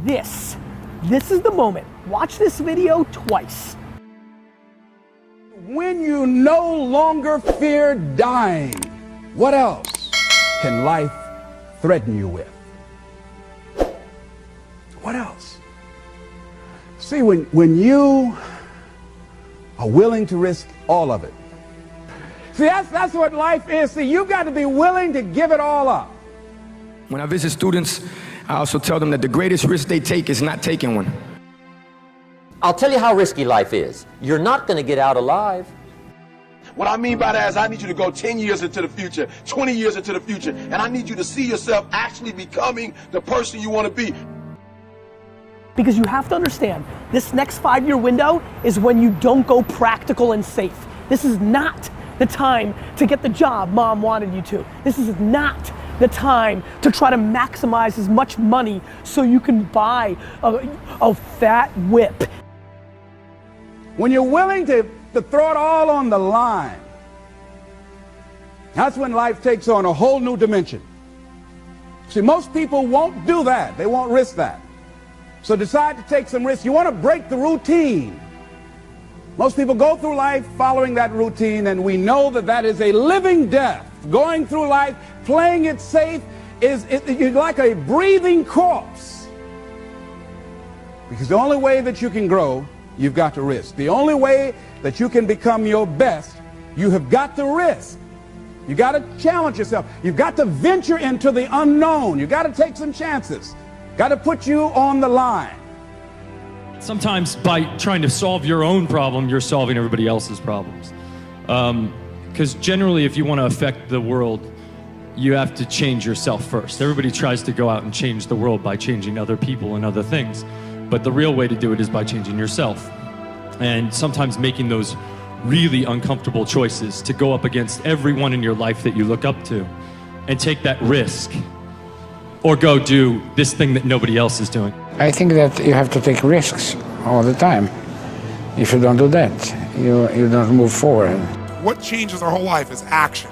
this is the moment. Watch this video twice. When you no longer fear dying, what else can life threaten you with? What else? See, when you are willing to risk all of it. See, that's what life is. See, you've got to be willing to give it all up. When I visit students, I also tell them that the greatest risk they take is not taking one. I'll tell you how risky life is. You're not going to get out alive. What I mean by that is I need you to go 10 years into the future, 20 years into the future, and I need you to see yourself actually becoming the person you want to be. Because you have to understand, this next 5-year window is when you don't go practical and safe. This is not the time to get the job mom wanted you to. This is not the time to try to maximize as much money so you can buy a fat whip. When you're willing to throw it all on the line, that's when life takes on a whole new dimension. See, most people won't do that. They won't risk that. So decide to take some risks. You want to break the routine. Most people go through life following that routine, and we know that that is a living death. Going through life, playing it safe, you're like a breathing corpse. Because the only way that you can grow, you've got to risk. The only way that you can become your best, you have got to risk. You got to challenge yourself. You've got to venture into the unknown. You got to take some chances. Got to put you on the line. Sometimes by trying to solve your own problem, you're solving everybody else's problems. Because generally, if you want to affect the world, you have to change yourself first. Everybody tries to go out and change the world by changing other people and other things. But the real way to do it is by changing yourself. And sometimes making those really uncomfortable choices to go up against everyone in your life that you look up to and take that risk. Or go do this thing that nobody else is doing. I think that you have to take risks all the time. If you don't do that, you don't move forward. What changes our whole life is action.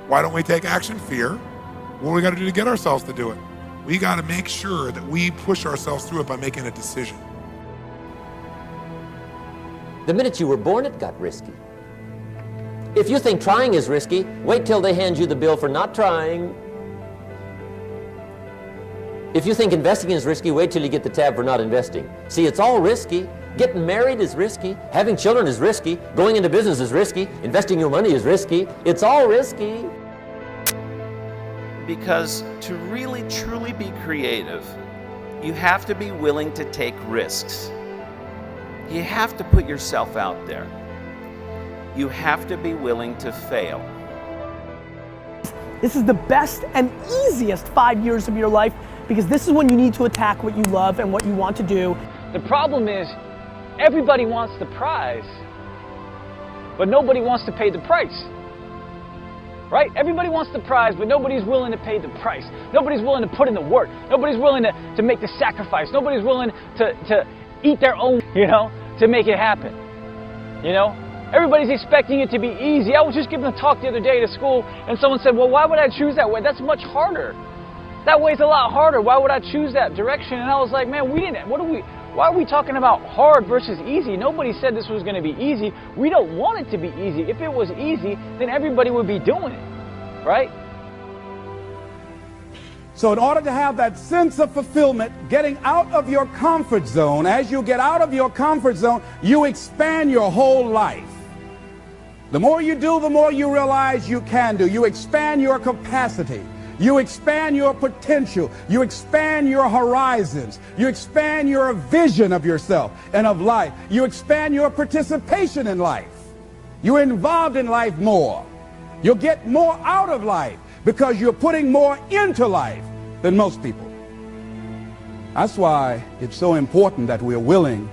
Why don't we take action? Fear. What do we got to do to get ourselves to do it? We got to make sure that we push ourselves through it by making a decision. The minute you were born, it got risky. If you think trying is risky, wait till they hand you the bill for not trying. If you think investing is risky, wait till you get the tab for not investing. See, it's all risky. Getting married is risky. Having children is risky. Going into business is risky. Investing your money is risky. It's all risky. Because to really, truly be creative, you have to be willing to take risks. You have to put yourself out there. You have to be willing to fail. This is the best and easiest 5 years of your life, because this is when you need to attack what you love and what you want to do. The problem is, everybody wants the prize, but nobody wants to pay the price. Right? Everybody wants the prize, but nobody's willing to pay the price. Nobody's willing to put in the work. Nobody's willing to make the sacrifice. Nobody's willing to eat their own, to make it happen. Everybody's expecting it to be easy. I was just giving a talk the other day to school, and someone said, well, why would I choose that way? That's much harder. That way's a lot harder. Why would I choose that direction? And I was like, man, why are we talking about hard versus easy? Nobody said this was going to be easy. We don't want it to be easy. If it was easy, then everybody would be doing it, right? So in order to have that sense of fulfillment, getting out of your comfort zone, as you get out of your comfort zone, you expand your whole life. The more you do, the more you realize you can do. You expand your capacity. You expand your potential. You expand your horizons. You expand your vision of yourself and of life. You expand your participation in life. You're involved in life more. You'll get more out of life because you're putting more into life than most people. That's why it's so important that we're willing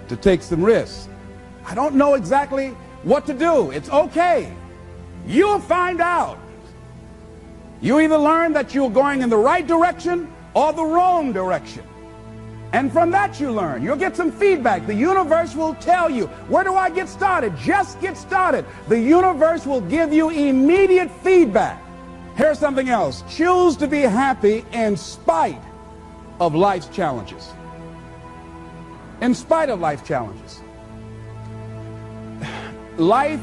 to take some risks. I don't know exactly what to do. It's okay. You'll find out. You either learn that you're going in the right direction or the wrong direction. And from that you learn. You'll get some feedback. The universe will tell you, where do I get started? Just get started. The universe will give you immediate feedback. Here's something else. Choose to be happy in spite of life's challenges. In spite of life's challenges. Life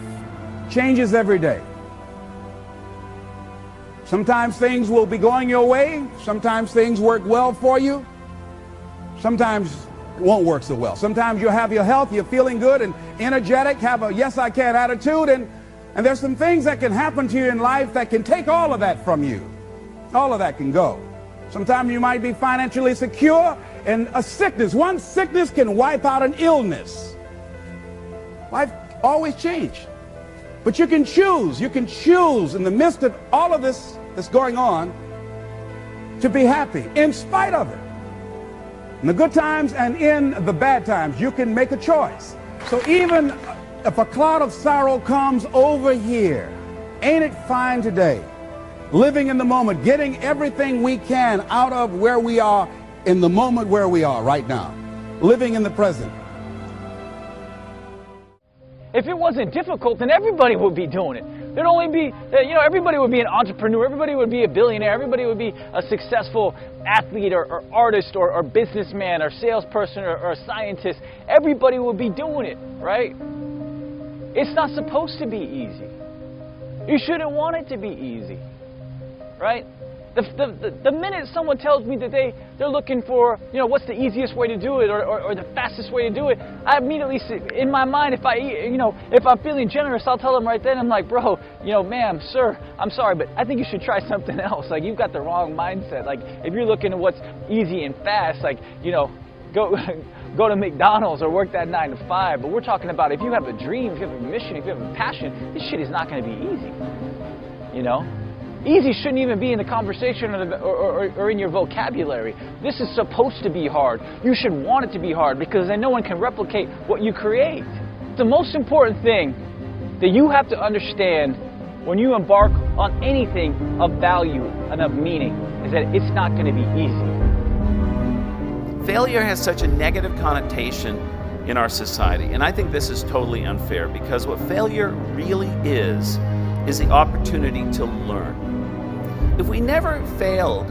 changes every day. Sometimes things will be going your way. Sometimes things work well for you. Sometimes it won't work so well. Sometimes you'll have your health, you're feeling good and energetic, have a yes I can attitude, and there's some things that can happen to you in life that can take all of that from you. All of that can go. Sometimes you might be financially secure, and a sickness, one sickness can wipe out an illness. Life always changes. But you can choose in the midst of all of this that's going on to be happy in spite of it. In the good times and in the bad times, you can make a choice. So even if a cloud of sorrow comes over here, ain't it fine today? Living in the moment, getting everything we can out of where we are in the moment where we are right now. Living in the present. If it wasn't difficult, then everybody would be doing it. There'd only be, everybody would be an entrepreneur, everybody would be a billionaire, everybody would be a successful athlete or artist or businessman or salesperson or a scientist. Everybody would be doing it, right? It's not supposed to be easy. You shouldn't want it to be easy, right? The minute someone tells me that they're looking for, what's the easiest way to do it or the fastest way to do it, I immediately see, in my mind, if I'm feeling generous, I'll tell them right then, I'm like, bro, ma'am, sir, I'm sorry, but I think you should try something else. Like, you've got the wrong mindset. Like, if you're looking at what's easy and fast, like, go to McDonald's or work that 9 to 5. But we're talking about if you have a dream, if you have a mission, if you have a passion, this shit is not going to be easy, Easy shouldn't even be in the conversation or in your vocabulary. This is supposed to be hard. You should want it to be hard because then no one can replicate what you create. The most important thing that you have to understand when you embark on anything of value and of meaning is that it's not going to be easy. Failure has such a negative connotation in our society, and I think this is totally unfair because what failure really is the opportunity to learn. If we never failed,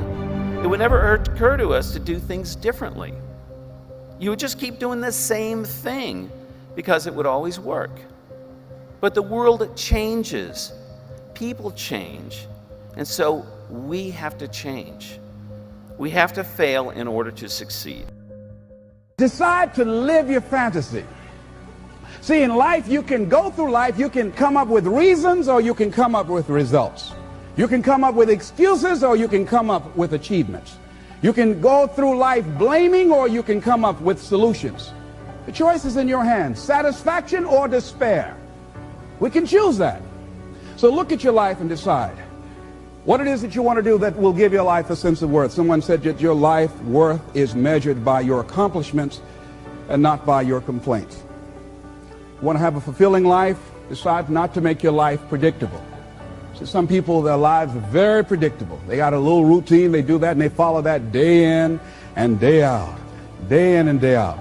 it would never occur to us to do things differently. You would just keep doing the same thing because it would always work. But the world changes, people change, and so we have to change. We have to fail in order to succeed. Decide to live your fantasy. See, in life, you can go through life, you can come up with reasons or you can come up with results. You can come up with excuses or you can come up with achievements. You can go through life blaming or you can come up with solutions. The choice is in your hands, satisfaction or despair. We can choose that. So look at your life and decide what it is that you want to do that will give your life a sense of worth. Someone said that your life worth is measured by your accomplishments and not by your complaints. You want to have a fulfilling life? Decide not to make your life predictable. So some people, their lives are very predictable. They got a little routine, they do that, and they follow that day in and day out, day in and day out.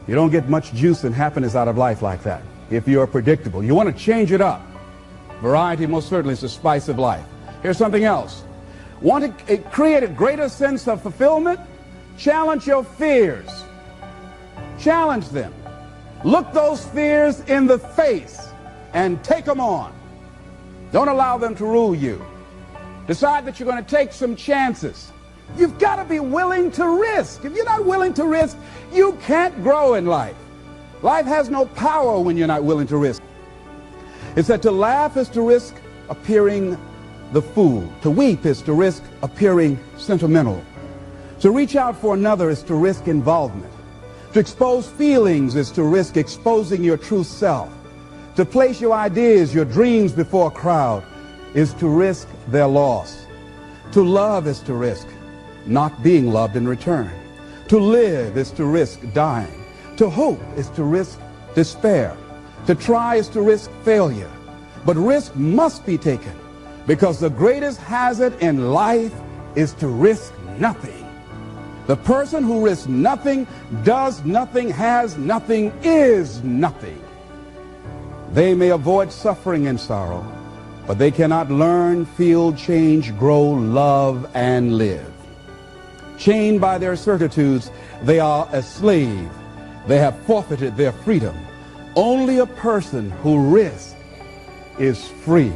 You don't get much juice and happiness out of life like that if you're predictable. You want to change it up. Variety most certainly is the spice of life. Here's something else. Want to create a greater sense of fulfillment? Challenge your fears. Challenge them. Look those fears in the face and take them on. Don't allow them to rule you. Decide that you're going to take some chances. You've got to be willing to risk. If you're not willing to risk, you can't grow in life. Life has no power when you're not willing to risk. It's that to laugh is to risk appearing the fool. To weep is to risk appearing sentimental. To reach out for another is to risk involvement. To expose feelings is to risk exposing your true self. To place your ideas, your dreams before a crowd is to risk their loss. To love is to risk not being loved in return. To live is to risk dying. To hope is to risk despair. To try is to risk failure. But risk must be taken because the greatest hazard in life is to risk nothing. The person who risks nothing, does nothing, has nothing, is nothing. They may avoid suffering and sorrow, but they cannot learn, feel, change, grow, love, and live. chained by their certitudes, they are a slave. They have forfeited their freedom. Only a person who risks is free.